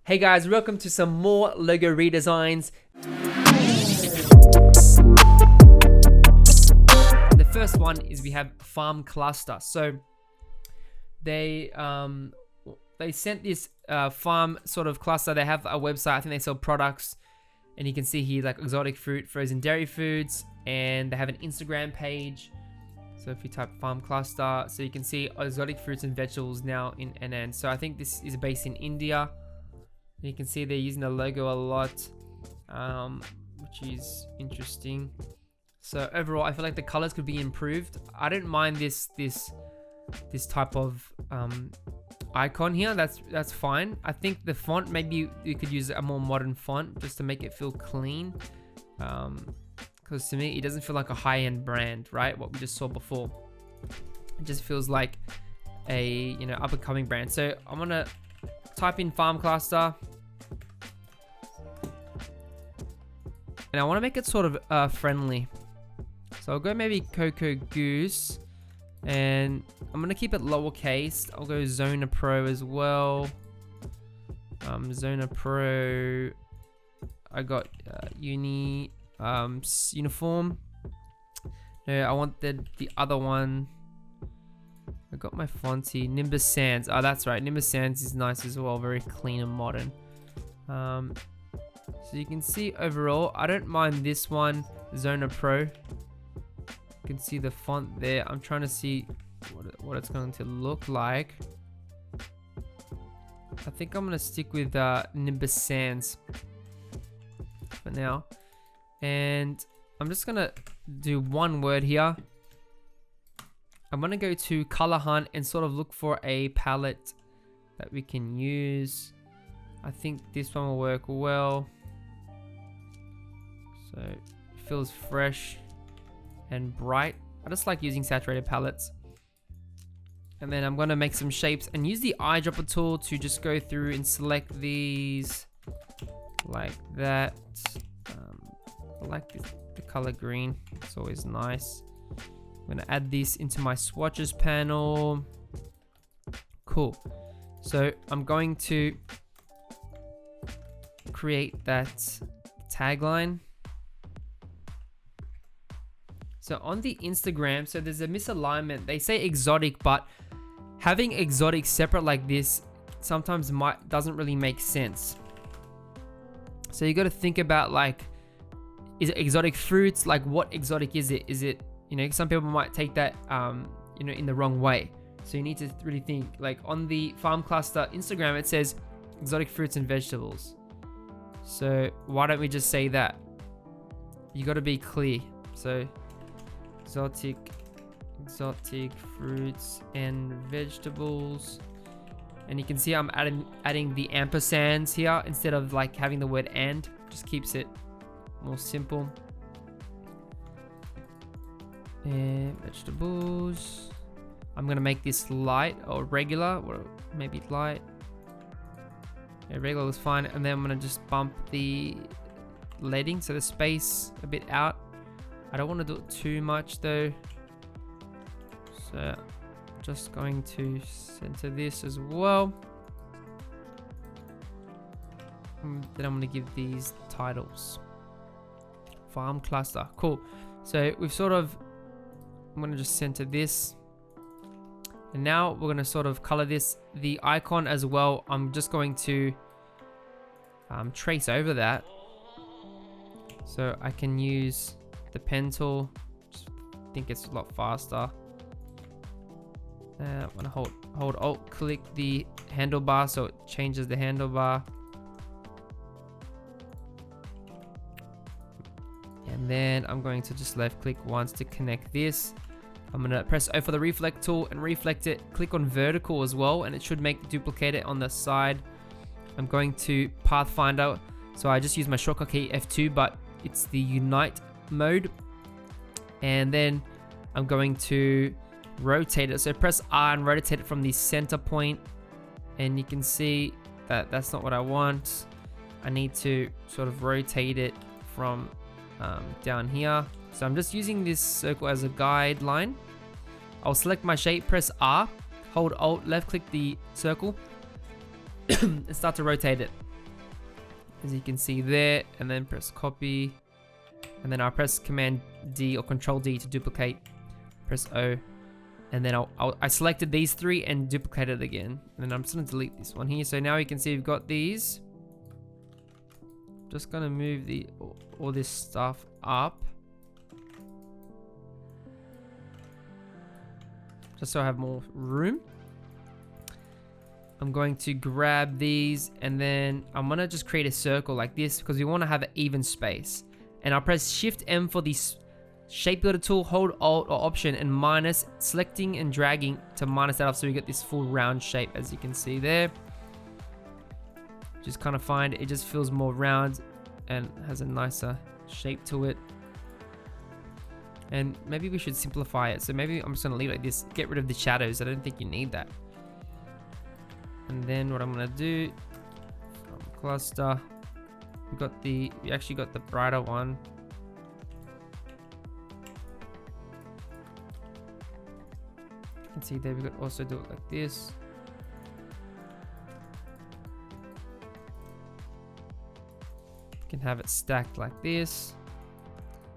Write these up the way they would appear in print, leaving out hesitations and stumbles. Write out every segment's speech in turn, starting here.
Hey guys, welcome to some more logo redesigns. The first one is we have farm cluster. So they sent this farm sort of cluster. They have a website. I think they sell products, and you can see here like exotic fruit, frozen dairy foods, and they have an Instagram page. So if you type farm cluster, so you can see exotic fruits and vegetables now in NN. So I think this is based in India. You can see they're using the logo a lot, which is interesting. So overall, I feel like the colors could be improved. I don't mind this type of icon here. That's fine. I think the font, maybe you could use a more modern font just to make it feel clean. Because to me, it doesn't feel like a high-end brand, right? What we just saw before. It just feels like a up-and-coming brand. So I'm gonna type in farm cluster, and I want to make it sort of friendly. So I'll go maybe Cocoa Goose, and I'm gonna keep it lowercase. I'll go Zona Pro as well. Zona Pro. I got uniform. No, I want the other one. I got my fonts here. Nimbus Sans. Oh, that's right. Nimbus Sans is nice as well. Very clean and modern. So you can see overall, I don't mind this one, Zona Pro. You can see the font there. I'm trying to see what it's going to look like. I think I'm going to stick with Nimbus Sans for now. And I'm just going to do one word here. I'm going to go to Color Hunt and sort of look for a palette that we can use. I think this one will work well. So it feels fresh and bright. I just like using saturated palettes. And then I'm going to make some shapes and use the eyedropper tool to just go through and select these like that. I like the color green. It's always nice. I'm gonna add this into my swatches panel. Cool. So I'm going to create that tagline. So on the Instagram, so there's a misalignment. They say exotic, but having exotic separate like this sometimes doesn't really make sense. So you got to think about, like, is it exotic fruits? Like, what exotic is it? Is it, some people might take that, in the wrong way. So you need to really think. Like on the farm cluster Instagram, it says exotic fruits and vegetables. So why don't we just say that? You got to be clear. So exotic fruits and vegetables. And you can see I'm adding the ampersands here instead of like having the word and. Just keeps it more simple. And vegetables. I'm gonna make this light or regular, or maybe light. Yeah, regular is fine. And then I'm gonna just bump the leading, so the space a bit out. I don't want to do it too much though. So I'm just going to center this as well. And then I'm gonna give these titles. Farm cluster, cool. So we've sort of, I'm gonna just center this. And now we're gonna sort of color this, the icon as well. I'm just going to trace over that. So I can use the pen tool. Just think it's a lot faster. I'm gonna hold Alt, click the handlebar so it changes the handlebar. And then I'm going to just left click once to connect this. I'm gonna press O for the reflect tool and reflect it. Click on vertical as well, and it should duplicate it on the side. I'm going to Pathfinder. So I just use my shortcut key F2, but it's the Unite mode. And then I'm going to rotate it. So press R and rotate it from the center point. And you can see that that's not what I want. I need to sort of rotate it from down here. So I'm just using this circle as a guideline. I'll select my shape, press R, hold Alt, left click the circle and start to rotate it. as you can see there, and then press copy, and then I'll press Command D or Control D to duplicate, press O, and then I selected these three and duplicated it again, and then I'm just gonna delete this one here. So now you can see we've got these. Just gonna move all this stuff up, just so I have more room. I'm going to grab these, and then I'm gonna just create a circle like this because we want to have an even space. And I'll press Shift M for the shape builder tool, hold Alt or Option and minus, selecting and dragging to minus that off so we get this full round shape, as you can see there. Just kind of find it just feels more round and has a nicer shape to it. And maybe we should simplify it. So maybe I'm just gonna leave it like this, get rid of the shadows. I don't think you need that. And then what I'm gonna do, cluster, we actually got the brighter one. You can see there we could also do it like this. You can have it stacked like this.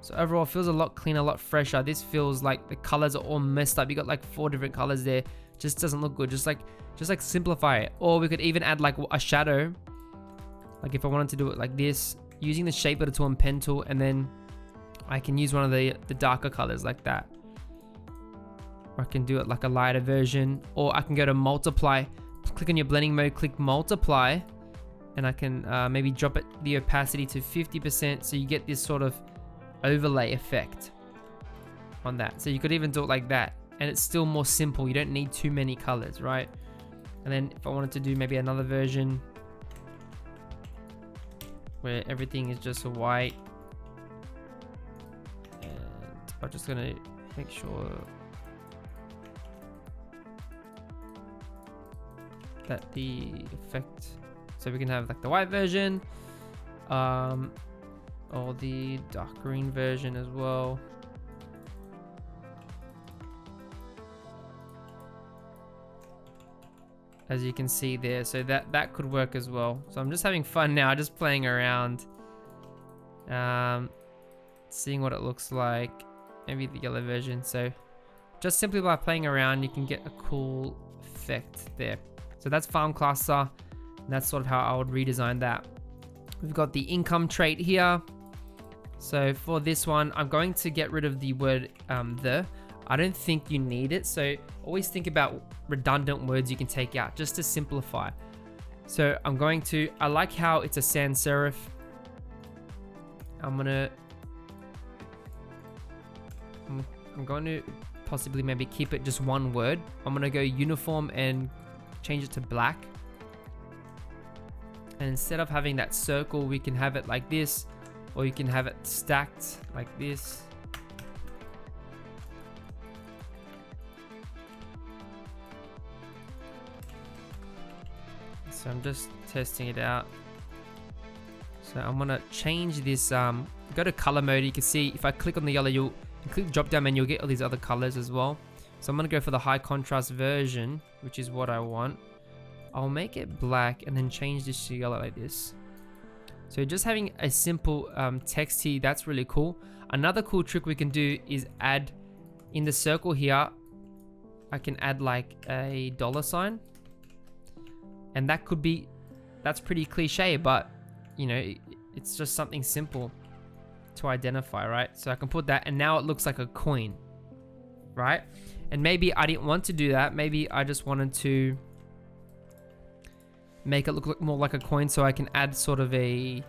So overall it feels a lot cleaner, a lot fresher. This feels like the colors are all messed up. You got like 4 different colors there. Just doesn't look good. Just like simplify it. Or we could even add like a shadow. Like if I wanted to do it like this, using the shape builder tool and pen tool, and then I can use one of the darker colors like that. Or I can do it like a lighter version, or I can go to multiply, click on your blending mode, click multiply, and I can maybe drop the opacity to 50% so you get this sort of overlay effect on that. So you could even do it like that, and it's still more simple. You don't need too many colors, right? And then if I wanted to do maybe another version where everything is just white, and I'm just gonna make sure that the effect, so we can have like the white version, or the dark green version as well. As you can see there, so that could work as well. So I'm just having fun now, just playing around, seeing what it looks like. Maybe the yellow version. So just simply by playing around, you can get a cool effect there. So that's farm cluster. And that's sort of how I would redesign that. We've got the income trait here. So for this one, I'm going to get rid of the word the. I don't think you need it. So always think about redundant words you can take out just to simplify. So I like how it's a sans serif. I'm going to possibly maybe keep it just one word. I'm going to go uniform and change it to black. And instead of having that circle, we can have it like this, or you can have it stacked like this. So I'm just testing it out. So I'm gonna change this, go to color mode. You can see if I click on the yellow, you click drop down and you'll get all these other colors as well. So I'm gonna go for the high contrast version, which is what I want. I'll make it black and then change this to yellow like this. So just having a simple text here, that's really cool. Another cool trick we can do is add in the circle here, I can add like a $sign. And that's pretty cliche, but you know, it's just something simple to identify, right? So I can put that, and now it looks like a coin, right? And maybe I didn't want to do that. Maybe I just wanted to make it look more like a coin, so I can add sort of a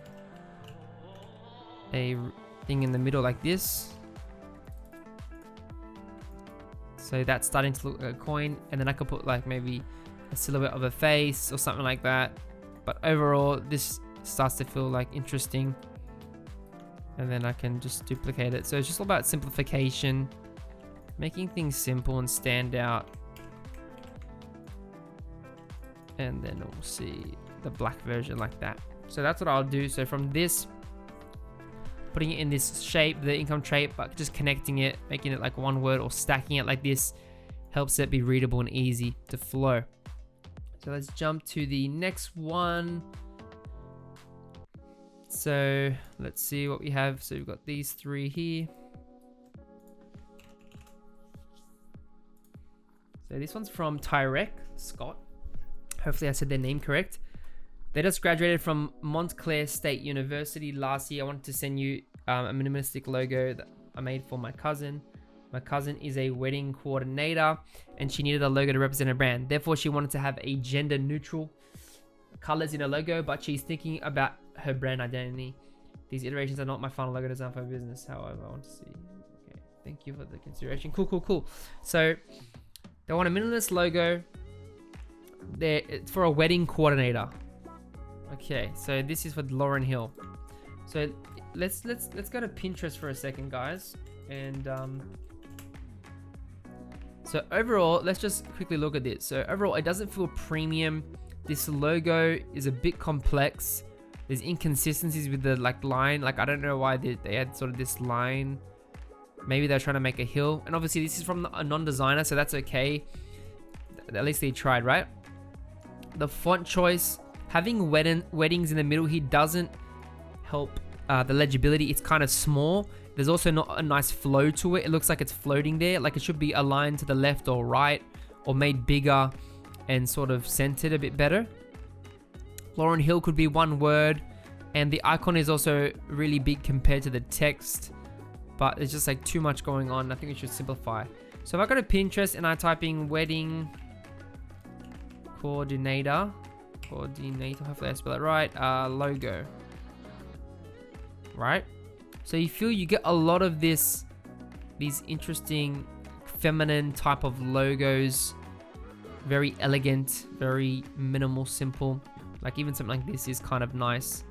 thing in the middle like this. So that's starting to look like a coin, and then I could put like maybe a silhouette of a face or something like that. But overall, this starts to feel like interesting, and then I can just duplicate it. So it's just all about simplification, making things simple and stand out. And then we'll see the black version like that. So that's what I'll do. So from this, putting it in this shape, the income trait, but just connecting it, making it like one word or stacking it like this, helps it be readable and easy to flow. So let's jump to the next one. So let's see what we have. So we've got these three here. So this one's from Tyrek Scott. Hopefully I said their name correct. They just graduated from Montclair State University last year. I wanted to send you a minimalistic logo that I made for my cousin. My cousin is a wedding coordinator and she needed a logo to represent her brand. Therefore, she wanted to have a gender neutral colors in her logo, but she's thinking about her brand identity. These iterations are not my final logo design for my business. However, I want to see. Okay, thank you for the consideration. Cool. So they want a minimalist logo. It's for a wedding coordinator. Okay, so this is for Lauryn Hill. So let's go to Pinterest for a second, guys. And so overall, let's just quickly look at this. So overall, it doesn't feel premium. This logo is a bit complex. There's inconsistencies with the line. I don't know why they had sort of this line. Maybe they're trying to make a hill. And obviously this is from a non-designer, so that's okay. At least they tried, right? The font choice, having weddings in the middle here doesn't help the legibility. It's kind of small. There's also not a nice flow to it. It looks like it's floating there. Like it should be aligned to the left or right, or made bigger and sort of centered a bit better. Lauryn Hill could be one word, and the icon is also really big compared to the text, but it's just like too much going on. I think we should simplify. So if I go to Pinterest and I type in wedding coordinator, hopefully I spell it right, logo, right? So you feel you get a lot of these interesting feminine type of logos, very elegant, very minimal, simple. Like even something like this is kind of nice,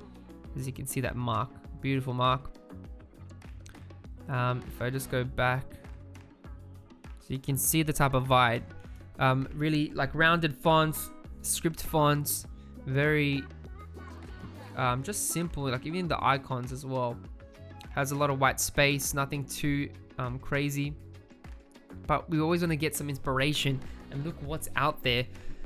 as you can see that mark, beautiful mark. If I just go back, so you can see the type of vibe, really like rounded fonts, script fonts, very just simple. Like even the icons as well, has a lot of white space, nothing too crazy, but we always want to get some inspiration and look what's out there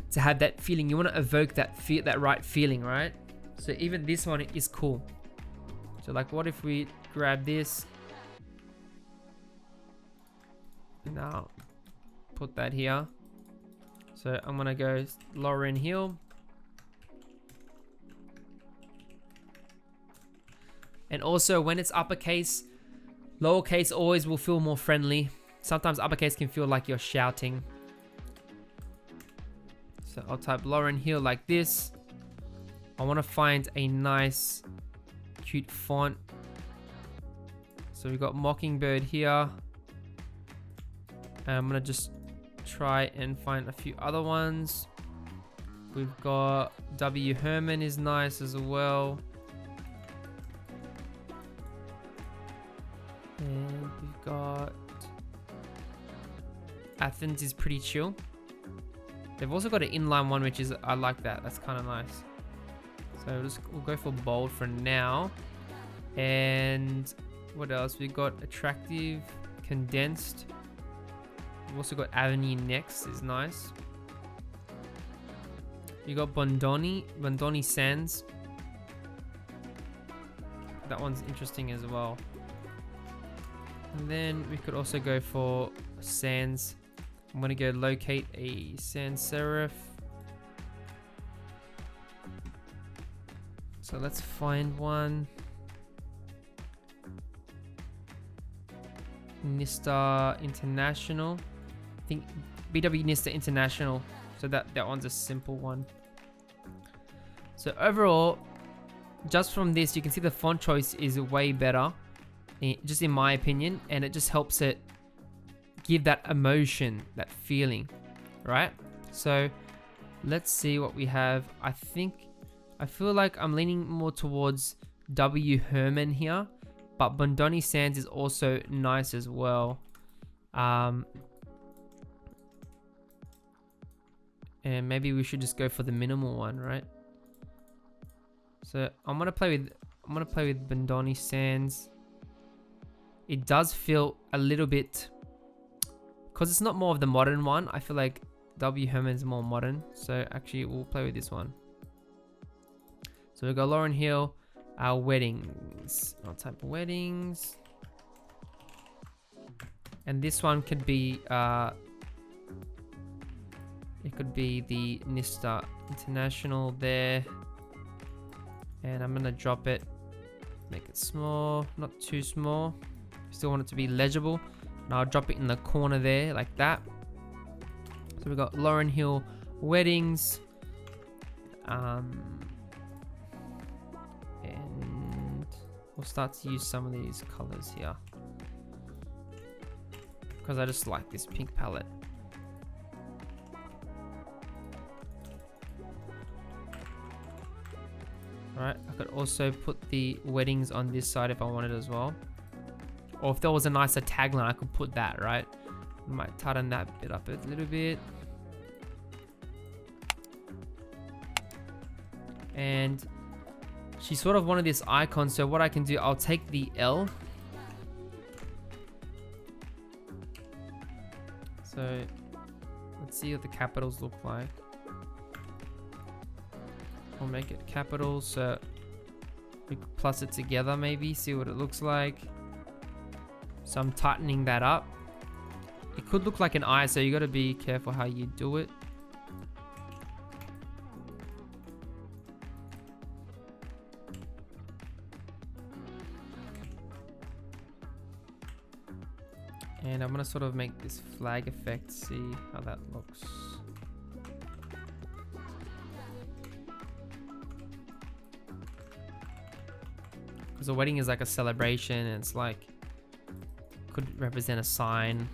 to have that feeling. You want to evoke that right feeling, right? So even this one is cool. So like, what if we grab this now, put that here. So I'm gonna go Lauryn Hill, and also when it's uppercase, lowercase always will feel more friendly. Sometimes uppercase can feel like you're shouting. So I'll type Lauryn Hill like this. I want to find a nice, cute font. So we've got Mockingbird here. And I'm going to just try and find a few other ones. We've got W. Herman is nice as well. And we've got Athens is pretty chill. They've also got an inline one, which is, I like that. That's kind of nice. So we'll go for bold for now. And what else? We've got attractive, condensed. We've also got Avenue next is nice. You got Bondoni Sands. That one's interesting as well. And then we could also go for sans. I'm gonna go locate a sans serif. So let's find one. Nista International. I think BW Nista International. So that one's a simple one. So overall, just from this, you can see the font choice is way better, just in my opinion, and it just helps it give that emotion, that feeling, right? So let's see what we have. I feel like I'm leaning more towards W. Herman here, but Bondoni Sands is also nice as well. And maybe we should just go for the minimal one, right? So I'm gonna play with Bondoni Sands. It does feel a little bit, because it's not more of the modern one. I feel like W. Herman is more modern. So actually we'll play with this one. So we got Lauryn Hill. weddings. I'll type weddings. And this one could be, it could be the Nista International there. And I'm gonna drop it, make it small, not too small. Still want it to be legible. And I'll drop it in the corner there, like that. So we've got Lauren Hill weddings. And we'll start to use some of these colors here, because I just like this pink palette. Alright, I could also put the weddings on this side if I wanted as well. Or if there was a nicer tagline, I could put that, right? I might tighten that bit up a little bit. And she sort of wanted this icon, so what I can do, I'll take the L. So let's see what the capitals look like. I'll make it capitals, so we could plus it together maybe, see what it looks like. So I'm tightening that up. It could look like an I, so you got to be careful how you do it. And I'm gonna sort of make this flag effect, see how that looks. Because a wedding is like a celebration, and it's like, could represent a sign.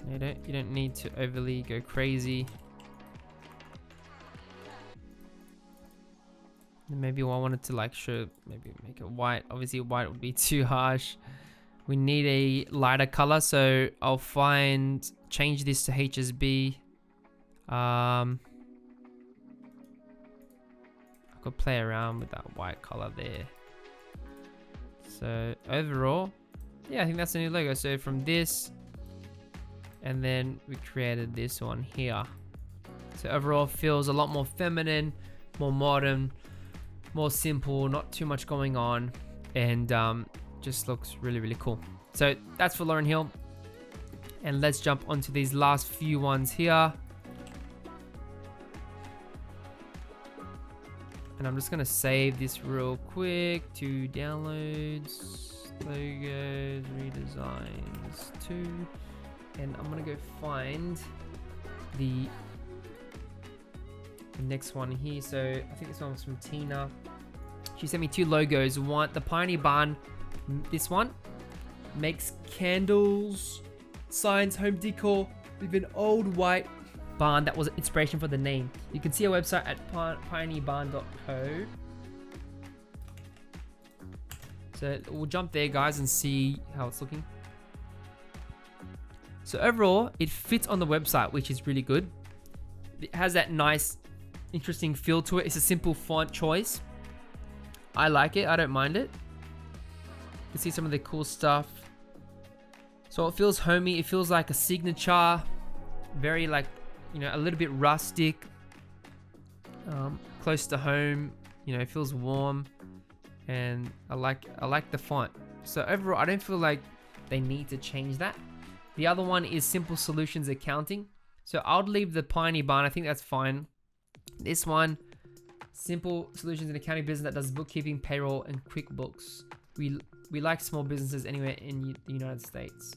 You don't need to overly go crazy. And maybe I wanted to like show, maybe make it white. Obviously white would be too harsh. We need a lighter color, so I'll change this to HSB. I could play around with that white color there. So overall, yeah, I think that's the new logo. So from this, and then we created this one here. So overall feels a lot more feminine, more modern, more simple, not too much going on, and just looks really, really cool. So that's for Lauren Hill. And let's jump onto these last few ones here. And I'm just gonna save this real quick to downloads, logos, redesigns 2. And I'm gonna go find the next one here. So I think this one was from Tina. She sent me 2 logos. One, the Pioneer Barn, this one makes candles, signs, home decor with an old white barn that was inspiration for the name. You can see our website at pioneerbarn.co. So we'll jump there, guys, and see how it's looking. So overall, it fits on the website, which is really good. It has that nice, interesting feel to it. It's a simple font choice. I like it. I don't mind it. You can see some of the cool stuff. So it feels homey. It feels like a signature. Very like, you know, a little bit rustic. Close to home. You know, it feels warm. And I like the font. So overall, I don't feel like they need to change that. The other one is Simple Solutions Accounting. So I'll leave the Pioneer Barn. I think that's fine. This one, Simple Solutions in Accounting Business that does bookkeeping, payroll, and QuickBooks. We like small businesses anywhere in the United States.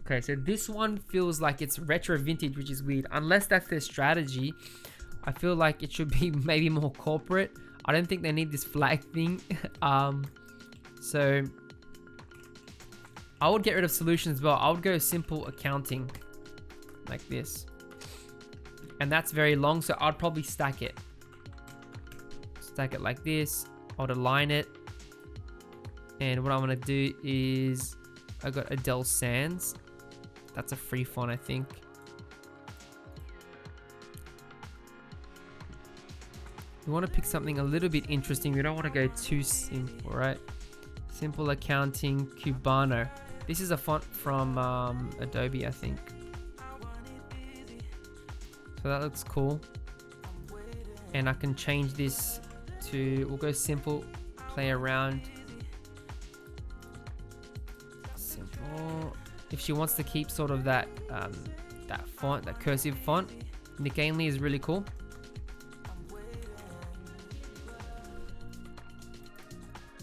Okay, so this one feels like it's retro vintage, which is weird. Unless that's their strategy, I feel like it should be maybe more corporate. I don't think they need this flag thing. So I would get rid of solutions as well. I would go simple accounting like this. And that's very long, so I'd probably stack it. Stack it like this. I would align it. And what I'm gonna do is, I got Adele Sands. That's a free font, I think. We want to pick something a little bit interesting. We don't want to go too simple, right? Simple Accounting Cubano. This is a font from Adobe, I think. So that looks cool. And I can change this to, we'll go simple, play around. Simple. If she wants to keep sort of that that font, that cursive font, Nick Ainley is really cool.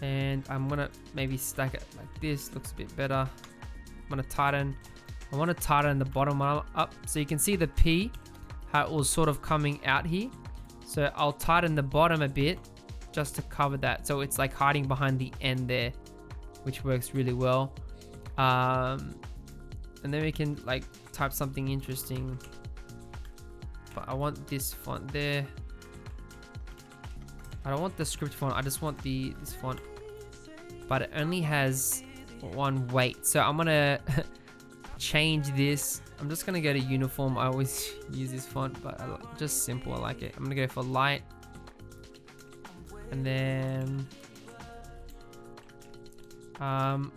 And I'm gonna maybe stack it like this, looks a bit better. I'm gonna tighten, I wanna tighten the bottom one up so you can see the P, how it was sort of coming out here. So I'll tighten the bottom a bit just to cover that. So it's like hiding behind the N there, which works really well. And then we can like type something interesting. But I want this font there. I don't want the script font, I just want this font. But it only has one weight. So I'm gonna change this. I'm just gonna go to uniform. I always use this font, but just simple, I like it. I'm gonna go for light. And then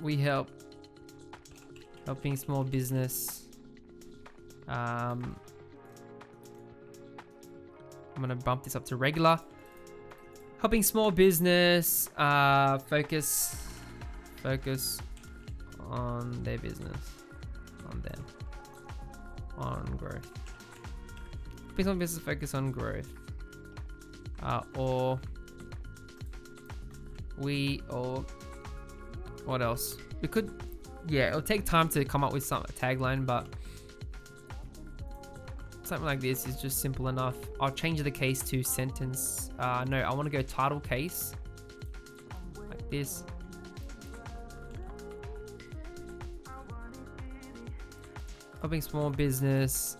we helping small business. I'm gonna bump this up to regular. Helping small business focus on their business, on growth. Helping small business focus on growth, or what else? We could, yeah, it'll take time to come up with a tagline, but something like this is just simple enough. I'll change the case to sentence. No, I want to go title case like this. Helping small business.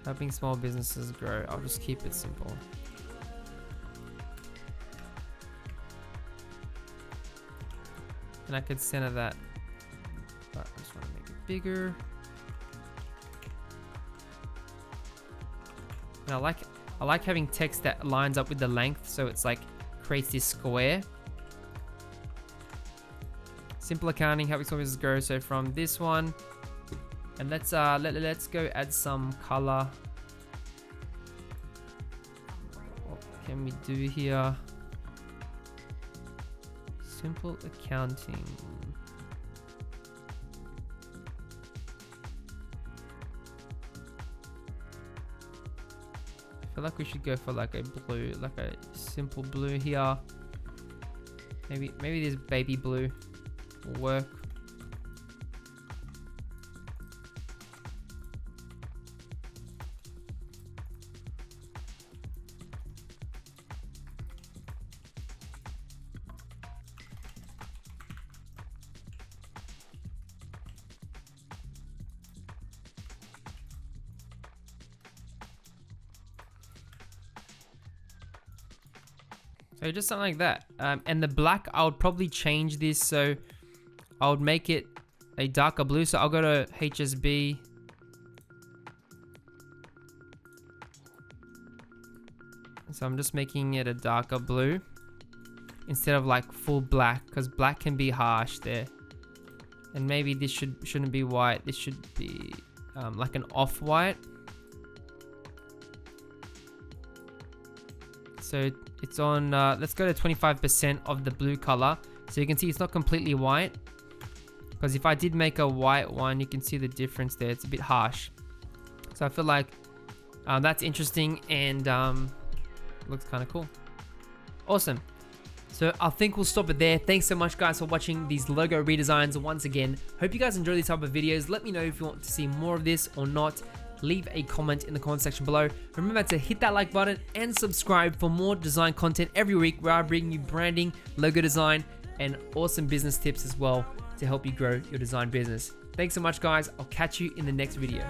Helping small businesses grow. I'll just keep it simple. And I could center that, but I just want to make it bigger. And I like having text that lines up with the length, so it's like creates this square. Simple accounting, helping small businesses grow. So from this one, and let's go add some color. What can we do here? Simple accounting. I feel like we should go for like a blue, like a simple blue here. Maybe this baby blue will work. So just something like that. And the black, I would probably change this. So I would make it a darker blue. So I'll go to HSB. So I'm just making it a darker blue instead of like full black, because black can be harsh there. And maybe this shouldn't be white. This should be like an off-white. So it's on, let's go to 25% of the blue color. So you can see it's not completely white. Because if I did make a white one, you can see the difference there. It's a bit harsh. So I feel like that's interesting and looks kind of cool. Awesome. So I think we'll stop it there. Thanks so much guys for watching these logo redesigns once again. Hope you guys enjoy these type of videos. Let me know if you want to see more of this or not. Leave a comment in the comment section below. Remember to hit that like button and subscribe for more design content every week, where I bring you branding, logo design, and awesome business tips as well to help you grow your design business. Thanks so much guys. I'll catch you in the next video.